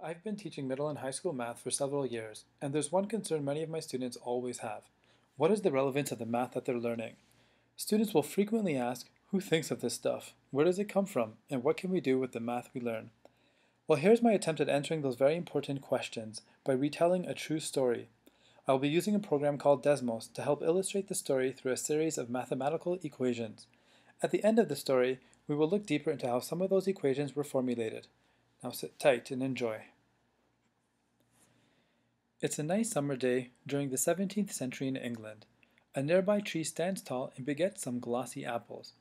I've been teaching middle and high school math for several years, and there's one concern many of my students always have. What is the relevance of the math that they're learning? Students will frequently ask, who thinks of this stuff? Where does it come from? And what can we do with the math we learn? Well, here's my attempt at answering those very important questions by retelling a true story. I will be using a program called Desmos to help illustrate the story through a series of mathematical equations. At the end of the story, we will look deeper into how some of those equations were formulated. Now sit tight and enjoy. It's a nice summer day during the 17th century in England. A nearby tree stands tall and begets some glossy apples.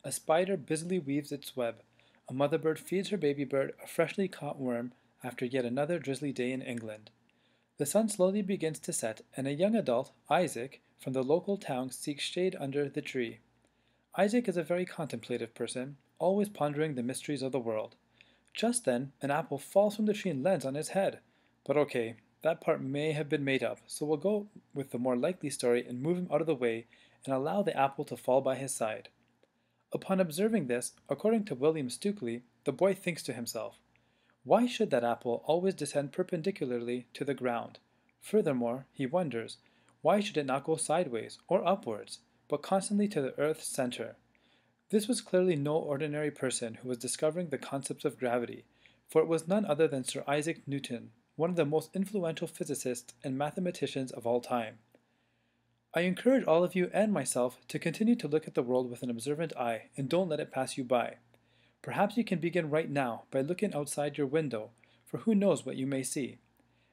A spider busily weaves its web. A mother bird feeds her baby bird a freshly caught worm after yet another drizzly day in England. The sun slowly begins to set, and a young adult, Isaac, from the local town seeks shade under the tree. Isaac is a very contemplative person, always pondering the mysteries of the world. Just then, an apple falls from the tree and lands on his head. But okay, that part may have been made up, so we'll go with the more likely story and move him out of the way and allow the apple to fall by his side. Upon observing this, according to William Stukeley, the boy thinks to himself, why should that apple always descend perpendicularly to the ground? Furthermore, he wonders, why should it not go sideways or upwards, but constantly to the earth's center? This was clearly no ordinary person who was discovering the concepts of gravity, for it was none other than Sir Isaac Newton, one of the most influential physicists and mathematicians of all time. I encourage all of you and myself to continue to look at the world with an observant eye and don't let it pass you by. Perhaps you can begin right now by looking outside your window, for who knows what you may see.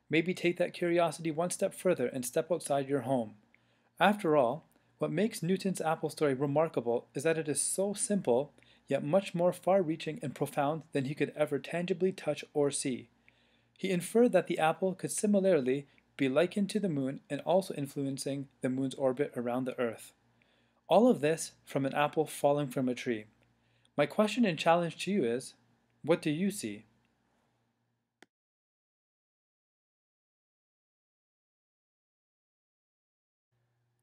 Maybe take that curiosity one step further and step outside your home. After all, what makes Newton's apple story remarkable is that it is so simple, yet much more far-reaching and profound than he could ever tangibly touch or see. He inferred that the apple could similarly be likened to the moon and also influencing the moon's orbit around the earth. All of this from an apple falling from a tree. My question and challenge to you is, what do you see?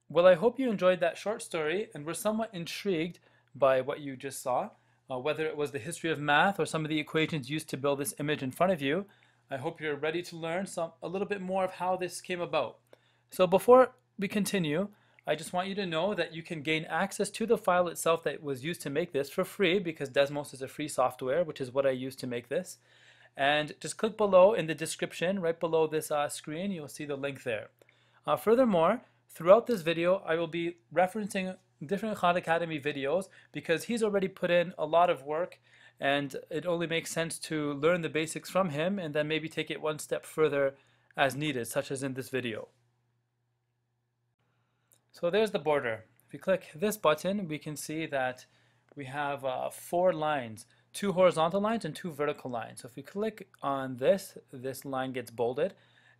Well, I hope you enjoyed that short story and were somewhat intrigued by what you just saw, whether it was the history of math or some of the equations used to build this image in front of you. I hope you're ready to learn a little bit more of how this came about. So before we continue, I just want you to know that you can gain access to the file itself that was used to make this for free because Desmos is a free software, which is what I used to make this. And just click below in the description, right below this screen, you'll see the link there. Furthermore, throughout this video, I will be referencing different Khan Academy videos because he's already put in a lot of work and it only makes sense to learn the basics from him and then maybe take it one step further as needed, such as in this video. So there's the border. If you click this button, we can see that we have 4 lines, 2 horizontal lines and 2 vertical lines. So if we click on this, this line gets bolded,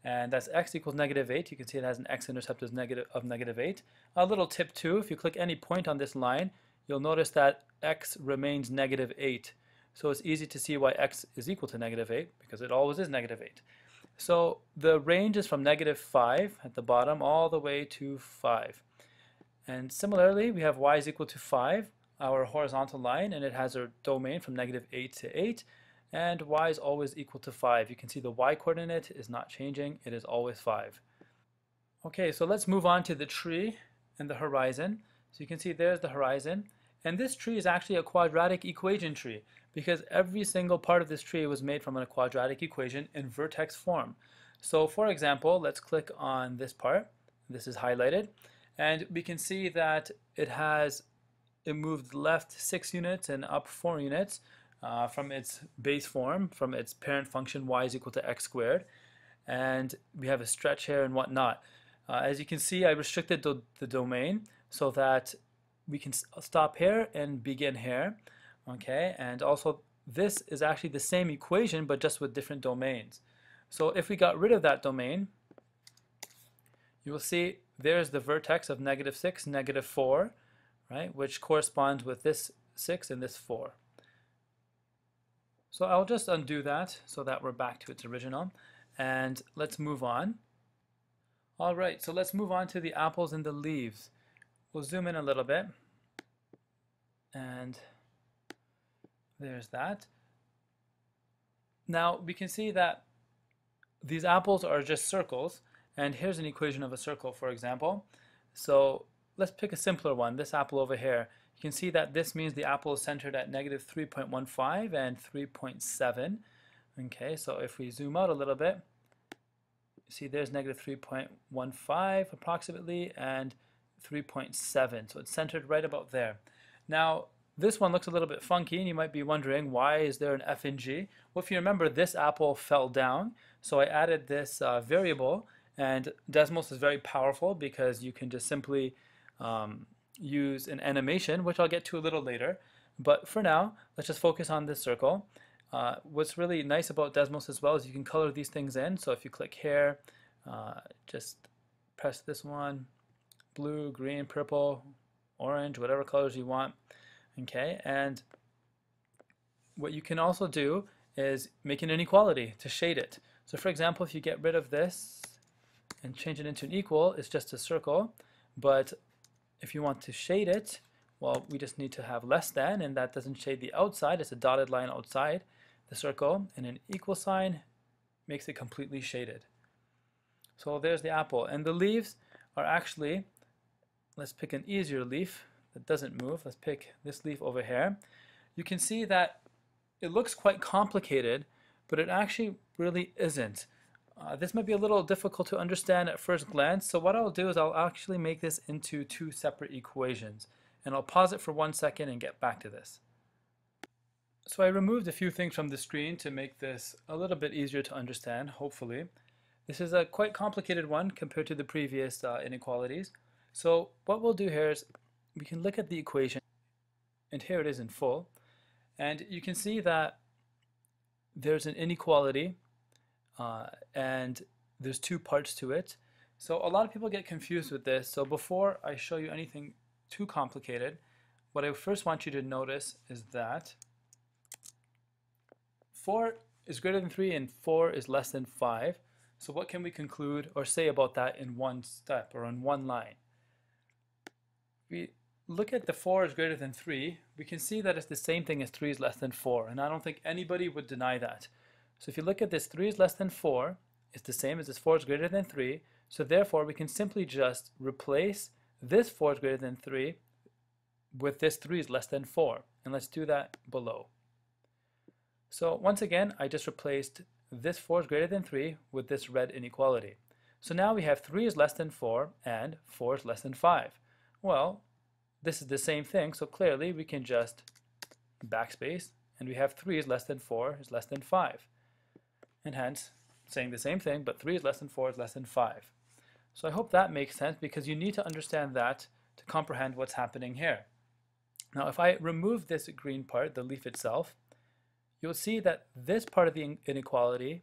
and that's x equals -8. You can see it has an x-intercept of -8. A little tip too, if you click any point on this line, you'll notice that x remains -8. So it's easy to see why x is equal to -8, because it always is -8. So the range is from -5 at the bottom all the way to 5. And similarly, we have y is equal to 5, our horizontal line, and it has a domain from -8 to 8. And y is always equal to 5. You can see the y coordinate is not changing, it is always 5. Okay, so let's move on to the tree and the horizon. So you can see there's the horizon. And this tree is actually a quadratic equation tree because every single part of this tree was made from a quadratic equation in vertex form. So for example, let's click on this part. This is highlighted. And we can see that it moved left 6 units and up 4 units. From its base form, from its parent function y is equal to x squared, and we have a stretch here and whatnot. As you can see, I restricted the domain so that we can stop here and begin here, okay? And also, this is actually the same equation, but just with different domains. So if we got rid of that domain, you will see there's the vertex of -6, -4, right? Which corresponds with this 6 and this 4. So I'll just undo that so that we're back to its original. And let's move on. All right, so let's move on to the apples and the leaves. We'll zoom in a little bit. And there's that. Now we can see that these apples are just circles, and here's an equation of a circle, for example. So let's pick a simpler one, this apple over here. You can see that this means the apple is centered at negative 3.15 and 3.7. Okay, so if we zoom out a little bit, see there's negative 3.15 approximately and 3.7. So it's centered right about there. Now, this one looks a little bit funky, and you might be wondering, why is there an F and G? Well, if you remember, this apple fell down, so I added this variable, and Desmos is very powerful because you can just simply use an animation, which I'll get to a little later. But for now, let's just focus on this circle. What's really nice about Desmos as well is you can color these things in. So if you click here, just press this one, blue, green, purple, orange, whatever colors you want. Okay, and what you can also do is make an inequality to shade it. So for example, if you get rid of this and change it into an equal, it's just a circle. But if you want to shade it, well, we just need to have less than, and that doesn't shade the outside. It's a dotted line outside the circle, and an equal sign makes it completely shaded. So there's the apple, and the leaves are actually, let's pick an easier leaf that doesn't move. Let's pick this leaf over here. You can see that it looks quite complicated, but it actually really isn't. This might be a little difficult to understand at first glance, so what I'll do is I'll actually make this into two separate equations, and I'll pause it for 1 second and get back to this. So I removed a few things from the screen to make this a little bit easier to understand, hopefully. This is a quite complicated one compared to the previous inequalities. So what we'll do here is we can look at the equation, and here it is in full, and you can see that there's an inequality and there's two parts to it. So a lot of people get confused with this. So before I show you anything too complicated, what I first want you to notice is that 4 is greater than 3 and 4 is less than 5. So what can we conclude or say about that in one step or in one line? We look at the 4 is greater than 3, we can see that it's the same thing as 3 is less than 4, and I don't think anybody would deny that. So if you look at this, 3 is less than 4, it's the same as this 4 is greater than 3, so therefore we can simply just replace this 4 is greater than 3 with this 3 is less than 4, and let's do that below. So once again, I just replaced this 4 is greater than 3 with this red inequality. So now we have 3 is less than 4 and 4 is less than 5. Well, this is the same thing, so clearly we can just backspace, and we have 3 is less than 4 is less than 5. And hence, saying the same thing, but 3 is less than 4 is less than 5. So I hope that makes sense, because you need to understand that to comprehend what's happening here. Now if I remove this green part, the leaf itself, you'll see that this part of the inequality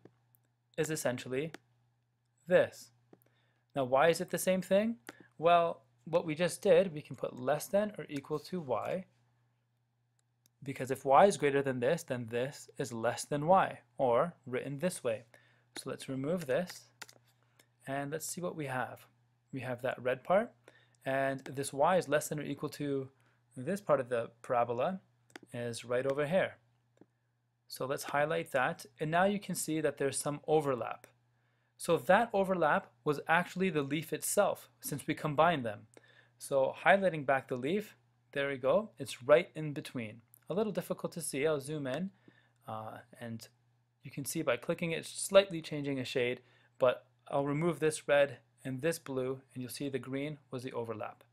is essentially this. Now why is it the same thing? Well, what we just did, we can put less than or equal to y, because if y is greater than this, then this is less than y, or written this way. So let's remove this, and let's see what we have. We have that red part, and this y is less than or equal to this part of the parabola is right over here. So let's highlight that, and now you can see that there's some overlap. So that overlap was actually the leaf itself, since we combined them. So highlighting back the leaf, there we go, it's right in between. A little difficult to see, I'll zoom in, and you can see by clicking it, it's slightly changing a shade, but I'll remove this red and this blue, and you'll see the green was the overlap.